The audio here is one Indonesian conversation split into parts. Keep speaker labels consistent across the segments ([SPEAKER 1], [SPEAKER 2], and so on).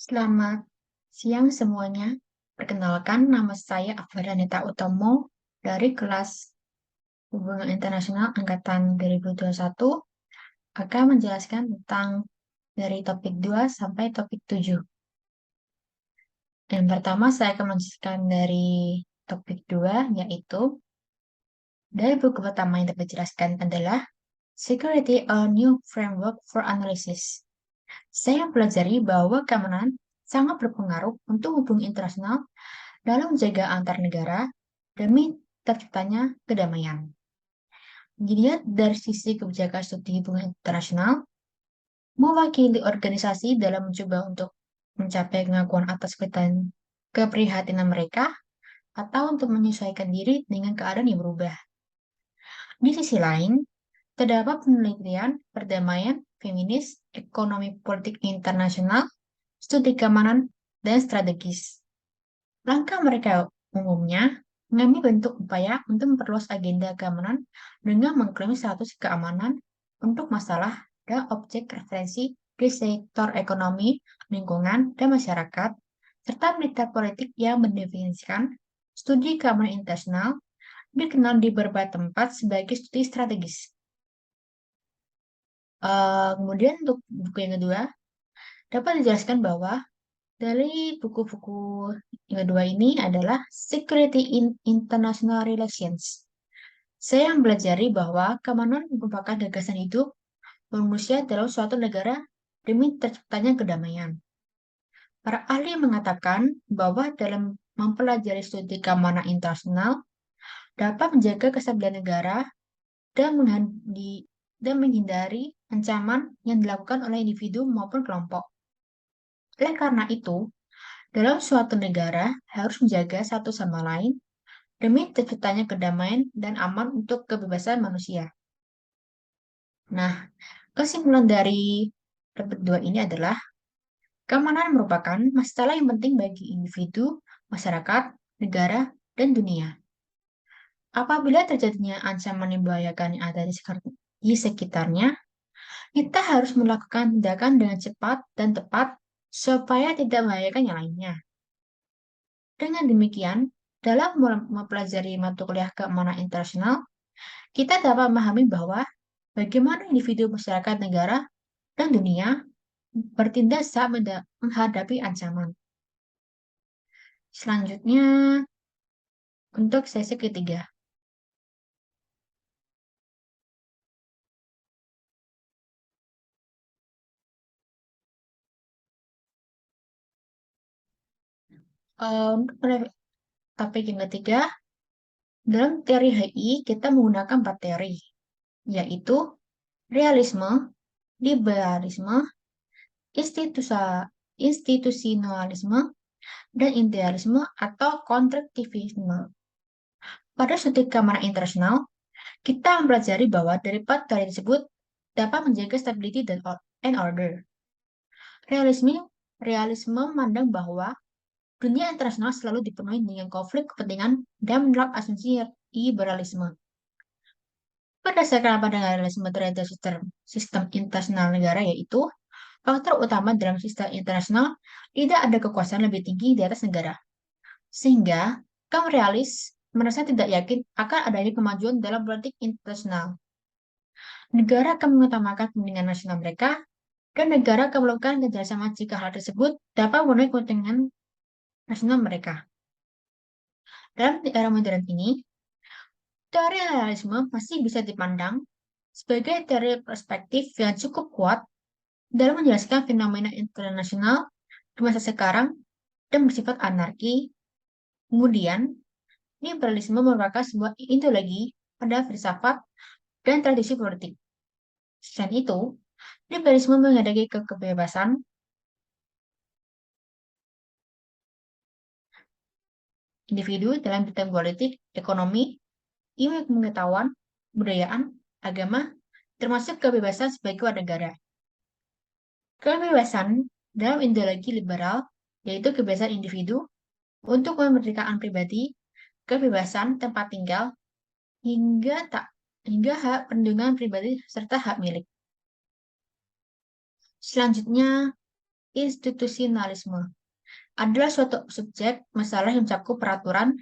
[SPEAKER 1] Selamat siang semuanya. Perkenalkan, nama saya Afganita Utomo dari kelas Hubungan Internasional Angkatan 2021 akan menjelaskan tentang dari topik 2 sampai topik 7. Yang pertama saya akan menjelaskan dari topik 2, yaitu dari buku pertama yang dapat dijelaskan adalah Security, a New Framework for Analysis. Saya pelajari bahwa keamanan sangat berpengaruh untuk hubungan internasional dalam menjaga antar negara demi terciptanya kedamaian. Dilihat dari sisi kebijakan studi hubungan internasional, mewakili organisasi dalam mencoba untuk mencapai pengakuan atas keprihatinan mereka atau untuk menyesuaikan diri dengan keadaan yang berubah. Di sisi lain, terdapat penelitian perdamaian, feminis, ekonomi politik internasional, studi keamanan, dan strategis. Langkah mereka umumnya mengambil bentuk upaya untuk memperluas agenda keamanan dengan mengklaim status keamanan untuk masalah dan objek referensi di sektor ekonomi, lingkungan, dan masyarakat, serta militer politik yang mendefinisikan studi keamanan internasional dikenal di beberapa tempat sebagai studi strategis. Kemudian untuk buku yang kedua, dapat dijelaskan bahwa dari buku-buku yang kedua ini adalah Security in International Relations. Saya mempelajari bahwa keamanan merupakan gagasan hidup manusia dalam suatu negara demi terciptanya kedamaian. Para ahli mengatakan bahwa dalam mempelajari studi keamanan internasional dapat menjaga kestabilan negara dan menghindari ancaman yang dilakukan oleh individu maupun kelompok. Oleh karena itu, dalam suatu negara harus menjaga satu sama lain demi terciptanya kedamaian dan aman untuk kebebasan manusia. Nah, kesimpulan dari topik 2 ini adalah keamanan merupakan masalah yang penting bagi individu, masyarakat, negara, dan dunia. Apabila terjadinya ancaman yang membahayakan yang ada di sekitarnya, kita harus melakukan tindakan dengan cepat dan tepat supaya tidak membahayakan yang lainnya. Dengan demikian, dalam mempelajari mata kuliah keamanan internasional, kita dapat memahami bahwa bagaimana individu, masyarakat, negara, dan dunia bertindak saat menghadapi ancaman. Selanjutnya, untuk sesi ketiga. Untuk topik yang ketiga, dalam teori HI kita menggunakan 4 teori, yaitu realisme, liberalisme, institusionalisme, dan idealisme atau kontraktivisme. Pada studi keamanan internasional, kita mempelajari bahwa dari 4 teori tersebut dapat menjaga stability and order. Realisme memandang bahwa dunia internasional selalu dipenuhi dengan konflik kepentingan dan menolak asumsi liberalisme. Berdasarkan pandangan realisme terhadap sistem internasional negara, yaitu faktor utama dalam sistem internasional tidak ada kekuasaan lebih tinggi di atas negara. Sehingga kaum realis merasa tidak yakin akan adanya kemajuan dalam politik internasional. Negara akan mengutamakan kepentingan nasional mereka, dan negara akan melakukan kerjasama jika hal tersebut dapat memenuhi kepentingan nasional mereka. Dalam era modern ini, teori realisme masih bisa dipandang sebagai teori perspektif yang cukup kuat dalam menjelaskan fenomena internasional di masa sekarang dan bersifat anarki. Kemudian, liberalisme merupakan sebuah ideologi pada filsafat dan tradisi politik. Selain itu, liberalisme menghadapi kebebasan individu dalam bidang politik, ekonomi, ilmu pengetahuan, budayaan, agama, termasuk kebebasan sebagai warga negara. Kebebasan dalam ideologi liberal yaitu kebebasan individu untuk kemerdekaan pribadi, kebebasan tempat tinggal, hingga hak perlindungan pribadi serta hak milik. Selanjutnya, institusionalisme adalah suatu subjek masalah yang mencakup peraturan,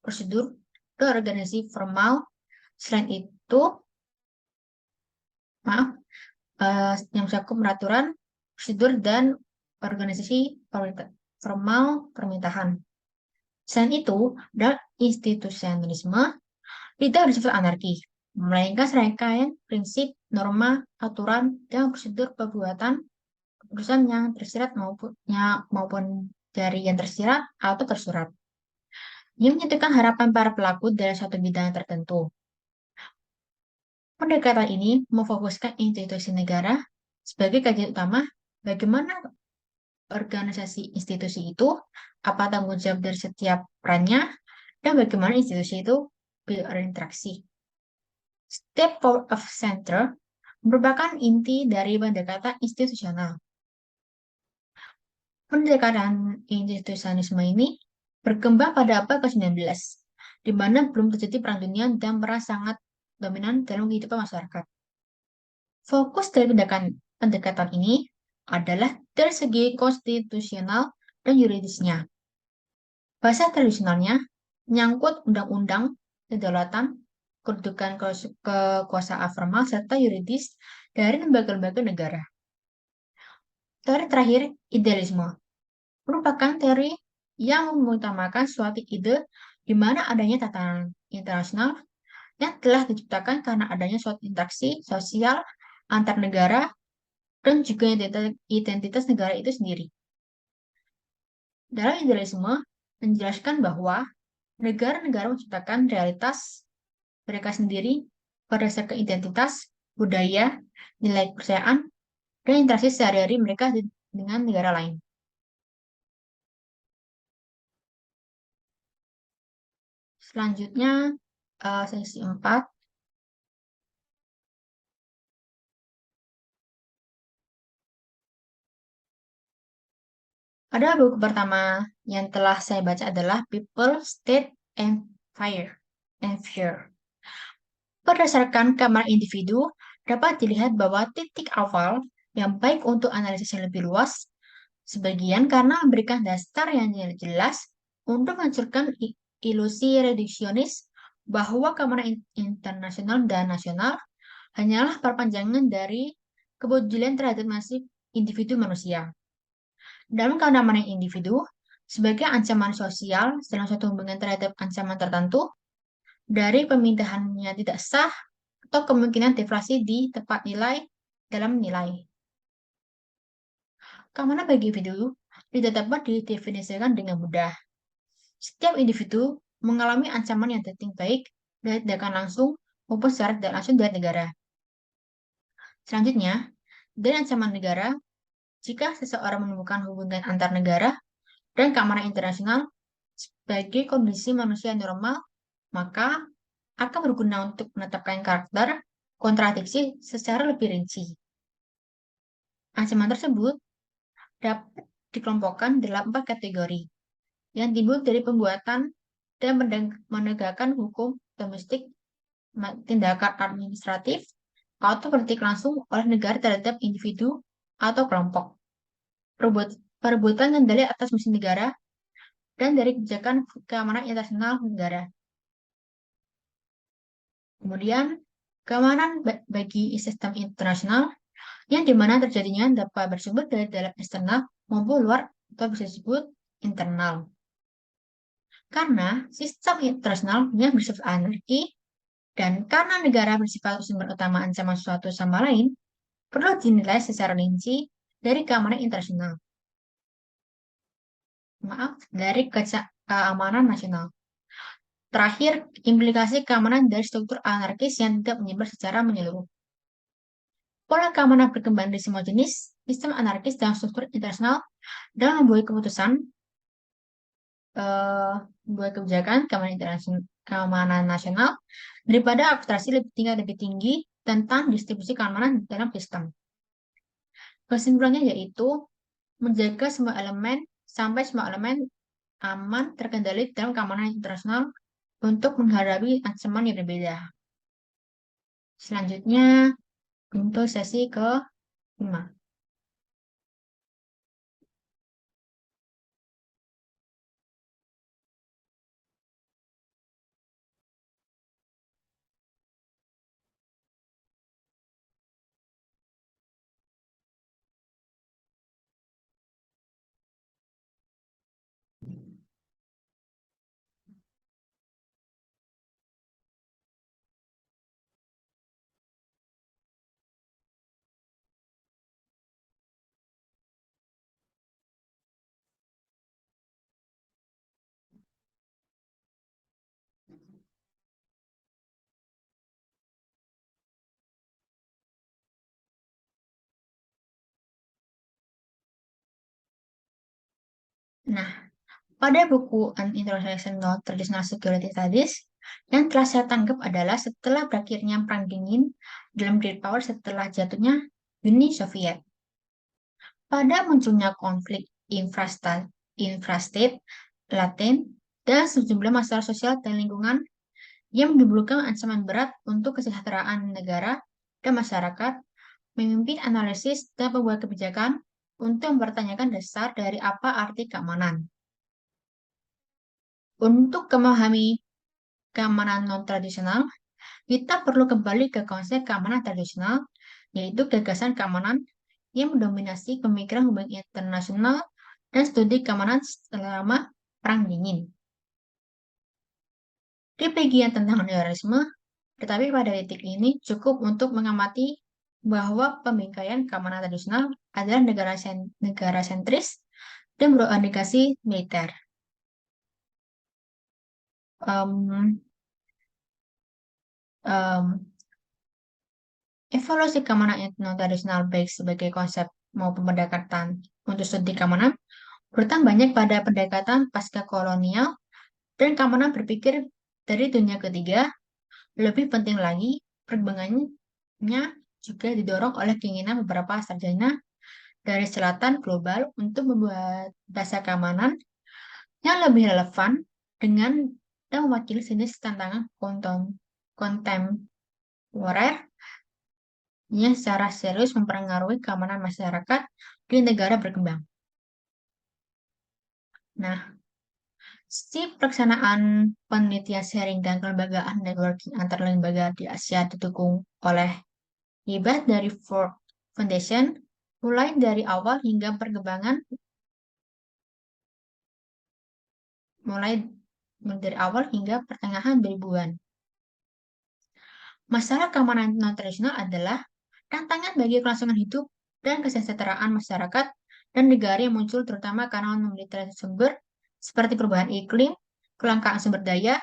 [SPEAKER 1] prosedur, dan organisasi formal. Selain itu, maaf, yang mencakup peraturan, prosedur, dan organisasi formal pemerintahan. Selain itu, dalam institusionalisme tidak bersifat anarki, melainkan serangkaian prinsip, norma, aturan, dan prosedur perbuatan keputusan yang tersirat maupun dari yang tersirat atau tersurat, yang menyatukan harapan para pelaku dalam suatu bidang tertentu. Pendekatan ini memfokuskan institusi negara sebagai kajian utama bagaimana organisasi institusi itu, apa tanggung jawab dari setiap perannya, dan bagaimana institusi itu berinteraksi. Step of Center merupakan inti dari pendekatan institusional. Pendekatan institusionalisme ini berkembang pada abad ke-19, di mana belum terjadi perang dunia dan peran sangat dominan dalam kehidupan masyarakat. Fokus dari pendekatan ini adalah dari segi konstitusional dan yuridisnya. Bahasa tradisionalnya menyangkut undang-undang, kedaulatan, kedudukan kekuasaan formal, serta yuridis dari lembaga-lembaga negara. Teori terakhir, idealisme, merupakan teori yang mengutamakan suatu ide di mana adanya tatanan internasional yang telah diciptakan karena adanya suatu interaksi sosial antar negara dan juga identitas negara itu sendiri. Dalam idealisme, menjelaskan bahwa negara-negara menciptakan realitas mereka sendiri berdasarkan identitas, budaya, nilai kepercayaan, dan interaksi sehari-hari mereka dengan negara lain. Selanjutnya, sesi 4. Pada buku pertama yang telah saya baca adalah People, State, and Fear. Berdasarkan gambaran individu, dapat dilihat bahwa titik awal yang baik untuk analisis yang lebih luas, sebagian karena memberikan dasar yang jelas untuk menghancurkan ilusi reduksionis bahwa keamanan internasional dan nasional hanyalah perpanjangan dari kebojulan terhadap nasib individu manusia. Dalam keamanan individu, sebagai ancaman sosial dalam suatu hubungan terhadap ancaman tertentu, dari pemindahannya tidak sah atau kemungkinan deflasi di tempat nilai dalam nilai. Keamanan bagi individu tidak dapat didefinisikan dengan mudah. Setiap individu mengalami ancaman yang penting baik dari tindakan langsung maupun secara tidak langsung dari negara. Selanjutnya, dari ancaman negara, jika seseorang menemukan hubungan antar negara dan keamanan internasional sebagai kondisi manusia normal, maka akan berguna untuk menetapkan karakter kontradiksi secara lebih rinci. Ancaman tersebut dapat dikelompokkan dalam 4 kategori yang timbul dari pembuatan dan menegakkan hukum domestik, tindakan administratif, atau politik langsung oleh negara terhadap individu atau kelompok, perebutan kendali atas mesin negara, dan dari kebijakan keamanan internasional negara. Kemudian, keamanan bagi sistem internasional yang dimana terjadinya dapat bersumber dari dalam eksternal maupun luar atau bisa disebut internal. Karena sistem internasional yang bersifat anarki dan karena negara bersifat sumber utama ancaman suatu sama lain, perlu dinilai secara rinci dari keamanan internasional. Maaf, dari keamanan nasional. Terakhir, implikasi keamanan dari struktur anarkis yang tidak menyebar secara menyeluruh. Pola keamanan berkembang di semua jenis, sistem anarkis dalam struktur internasional, dan membuat keputusan, membuat kebijakan keamanan nasional daripada abstraksi lebih tinggi tentang distribusi keamanan dalam sistem. Kesimpulannya yaitu menjaga semua elemen sampai semua elemen aman terkendali dalam keamanan internasional untuk menghadapi ancaman yang berbeda. Selanjutnya, untuk sesi ke-5. Nah, pada buku An Introduction to Traditional Security Studies, yang telah saya tangkap adalah setelah berakhirnya Perang Dingin dalam Great Power setelah jatuhnya Uni Soviet. Pada munculnya konflik infrastate, laten, dan sejumlah masalah sosial dan lingkungan yang menimbulkan ancaman berat untuk kesejahteraan negara dan masyarakat, memimpin analisis dan pembuat kebijakan untuk mempertanyakan dasar dari apa arti keamanan. Untuk memahami keamanan non-tradisional, kita perlu kembali ke konsep keamanan tradisional, yaitu gagasan keamanan yang mendominasi pemikiran hubungan internasional dan studi keamanan selama Perang Dingin. Di bagian tentang terorisme, tetapi pada titik ini cukup untuk mengamati bahwa pembingkaian keamanan tradisional adalah negara sentris dan berorientasi militer. Um, um, Evaluasi keamanan non-tradisional baik sebagai konsep maupun pendekatan untuk studi keamanan bertambah banyak pada pendekatan pasca kolonial dan keamanan berpikir dari dunia ketiga. Lebih penting lagi, perkembangannya juga didorong oleh keinginan beberapa sarjana dari selatan global untuk membuat bahasa keamanan yang lebih relevan dengan dan mewakili jenis tantangan kontemporer yang secara serius mempengaruhi keamanan masyarakat di negara berkembang. Nah, si pelaksanaan penelitian sharing dan kelembagaan networking antar lembaga di Asia didukung oleh hibah dari Ford Foundation, mulai dari awal hingga perkembangan, mulai dari awal hingga pertengahan 2000-an. Masalah keamanan non-tradisional adalah tantangan bagi kelangsungan hidup dan kesejahteraan masyarakat dan negara yang muncul terutama karena memiliki sumber seperti perubahan iklim, kelangkaan sumber daya,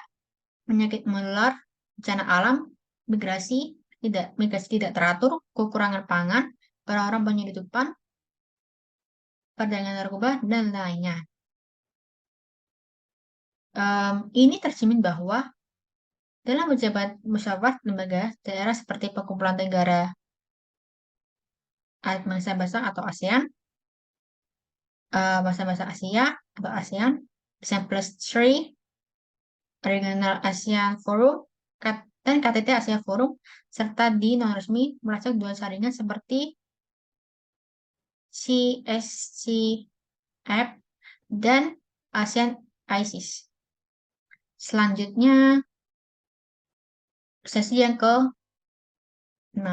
[SPEAKER 1] penyakit menular, bencana alam, migrasi tidak teratur, kekurangan pangan, orang-orang penyelundupan, perdagangan narkoba, dan lainnya. Ini tercermin bahwa dalam pejabat musyawarah lembaga daerah seperti Perkumpulan Negara Bangsa-Bangsa atau ASEAN, Bangsa-Bangsa Asia atau ASEAN, Plus 3, Regional ASEAN Forum, dan KTT Asia Forum, serta di non-resmi melacak dua jaringan seperti CSCF dan ASEAN ISIS. Selanjutnya, sesi yang ke-6.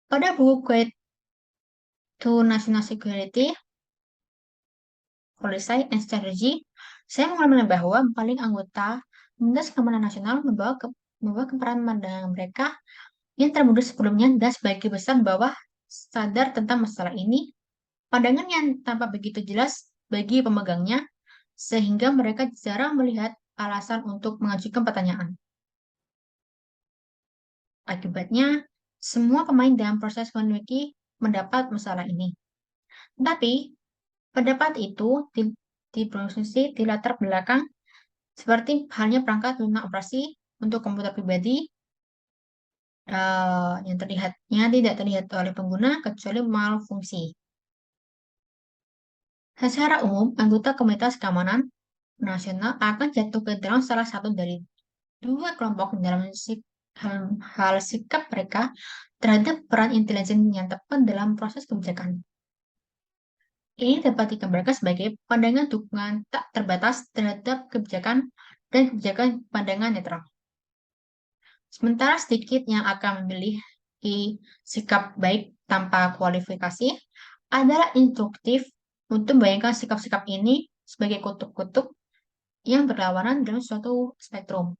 [SPEAKER 1] Pada buku Guide to National Security, Policy and Strategy, saya mengalami bahwa paling anggota Dinas Keamanan Nasional membawa keperan pandangan mereka yang termudah sebelumnya dan sebagai besar bawah sadar tentang masalah ini, pandangan yang tampak begitu jelas bagi pemegangnya, sehingga mereka jarang melihat alasan untuk mengajukan pertanyaan. Akibatnya, semua pemain dalam proses memiliki mendapat masalah ini. Tetapi, pendapat itu diproses di latar belakang seperti halnya perangkat lunak operasi untuk komputer pribadi yang tidak terlihat oleh pengguna kecuali malfungsi. Secara umum, anggota Komunitas Keamanan Nasional akan jatuh ke dalam salah satu dari dua kelompok dalam hal sikap mereka terhadap peran intelijen yang tepat dalam proses kebijakan. Ini dapat digambarkan sebagai pandangan dukungan tak terbatas terhadap kebijakan dan kebijakan pandangan netral. Sementara sedikit yang akan memiliki sikap baik tanpa kualifikasi adalah instruktif untuk membayangkan sikap-sikap ini sebagai kutub-kutub yang berlawanan dalam suatu spektrum,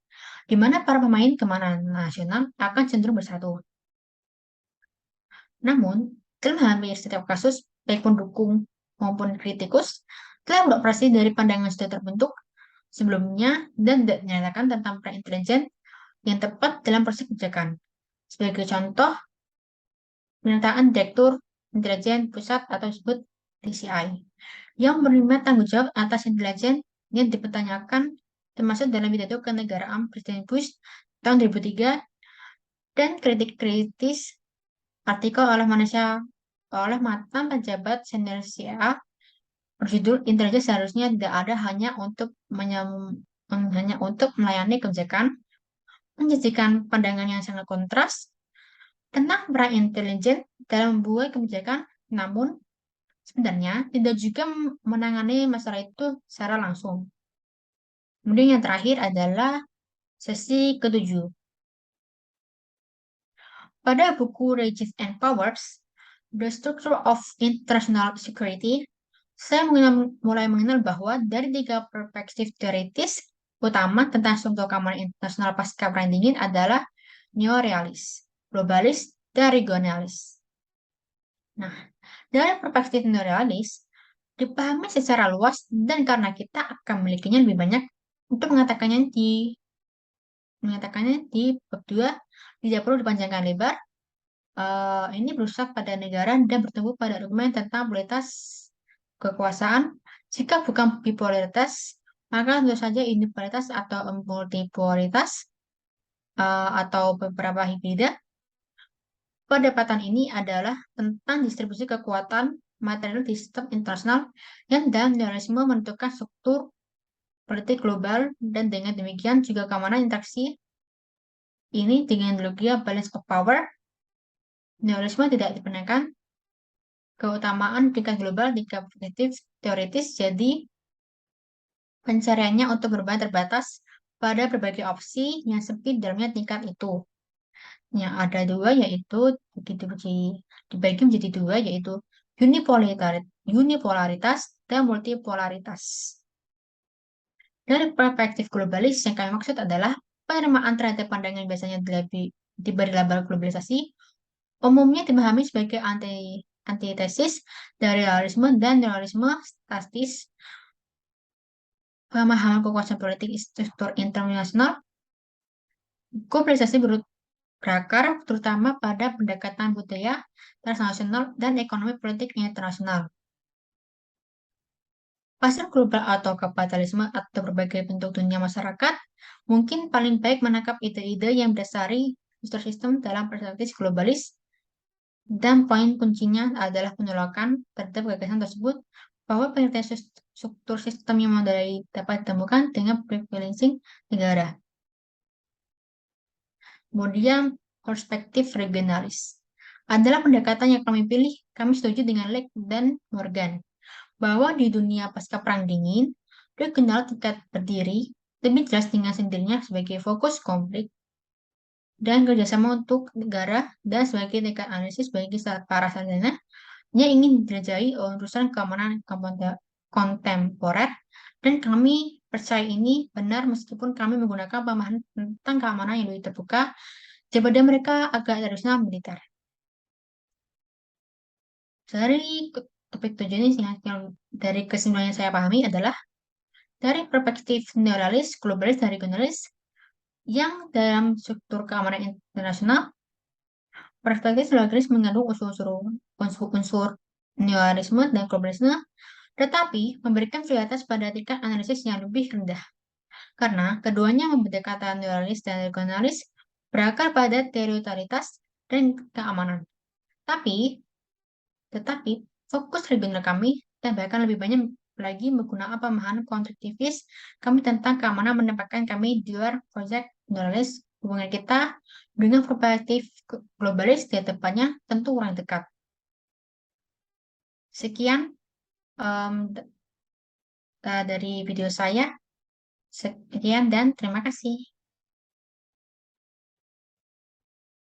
[SPEAKER 1] di mana para pemain keamanan nasional akan cenderung bersatu. Namun, dalam hampir setiap kasus, baik pendukung maupun kritikus telah beroperasi dari pandangan sudah terbentuk sebelumnya dan tidak dinyatakan tentang peran intelijen yang tepat dalam proses kebijakan. Sebagai contoh, pernyataan Direktur Intelijen Pusat atau disebut TCI, yang menerima tanggung jawab atas intelijen yang dipertanyakan termasuk dalam pidato kenegaraan Presiden Bush tahun 2003 dan kritik kritis artikel oleh mantan pejabat senior CIA berjudul intelijen seharusnya tidak ada hanya untuk melayani kebijakan, menyajikan pandangan yang sangat kontras tentang peran intelijen dalam membuat kebijakan, namun sebenarnya tidak juga menangani masalah itu secara langsung. Kemudian yang terakhir adalah sesi ketujuh. Pada buku Regions and Powers, The Structure of International Security, saya mulai mengenal bahwa dari tiga perspektif teoritis utama tentang struktur keamanan internasional pasca Perang Dingin adalah neorealis, globalis, dan regionalis. Nah, dari perspektif neorealis, dipahami secara luas dan karena kita akan memilikinya lebih banyak untuk mengatakannya di bab 2 tidak perlu dipanjangkan lebar. Ini berusaha pada negara dan bertumbuh pada argumen tentang polaritas kekuasaan. Jika bukan bipolaritas, maka tentu saja unipolaritas atau multipolaritas atau beberapa hibrida. Pendapatan ini adalah tentang distribusi kekuatan material di sistem internasional yang dalam neoliberalisme menentukan struktur politik global dan dengan demikian juga keamanan interaksi ini dengan ideologi balance of power. Neoliberalisme tidak dibenarkan keutamaan tingkat global di perspektif teoritis, jadi pencariannya untuk berbahan terbatas pada berbagai opsi yang sempit dalamnya tingkat itu. Yang ada dua yaitu dibagi menjadi dua yaitu unipolaritas dan multipolaritas. Dari perspektif globalis yang kami maksud adalah penerimaan terhadap pandangan biasanya diberi label globalisasi umumnya dipahami sebagai antitesis dari realisme dan neoliberalisme statis. Pemahaman kekuasaan politik struktur internasional, globalisasi berakar terutama pada pendekatan budaya transnasional dan ekonomi politik internasional. Pasar global atau kapitalisme atau berbagai bentuk dunia masyarakat mungkin paling baik menangkap ide-ide yang mendasari sistem dalam perspektif globalis. Dan poin kuncinya adalah penolakan terhadap gagasan tersebut bahwa pengertian struktur sistem yang memadai dapat ditemukan dengan privileging negara. Kemudian perspektif regionalis adalah pendekatan yang kami pilih. Kami setuju dengan Lake dan Morgan bahwa di dunia pasca Perang Dingin, regional tingkat berdiri lebih jelas dengan sendirinya sebagai fokus konflik dan kerjasama untuk negara dan sebagai tingkat analisis bagi para sarjana yang ingin dijelajahi urusan keamanan kontemporer, dan kami percaya ini benar meskipun kami menggunakan pemahaman tentang keamanan yang lebih terbuka daripada mereka agak tradisional militer. Dari topik 7 ini yang dari kesimpulan yang saya pahami adalah dari perspektif neorealis, globalis, dan regionalis yang dalam struktur keamanan internasional, perspektif neorealis mengandung unsur neorealisme dan globalisme, tetapi memberikan prioritas pada tingkat analisis yang lebih rendah. Karena keduanya membedakan neorealis dan regionalis berakar pada teritorialitas dan keamanan. Tetapi fokus regional kami dan bahkan lebih banyak lagi menggunakan pemahaman konstruktivis kami tentang keamanan menempatkan kami di luar proyek neorealis. Hubungan kita dengan perspektif globalis di depannya tentu kurang dekat. Sekian dari video saya. Sekian dan terima kasih.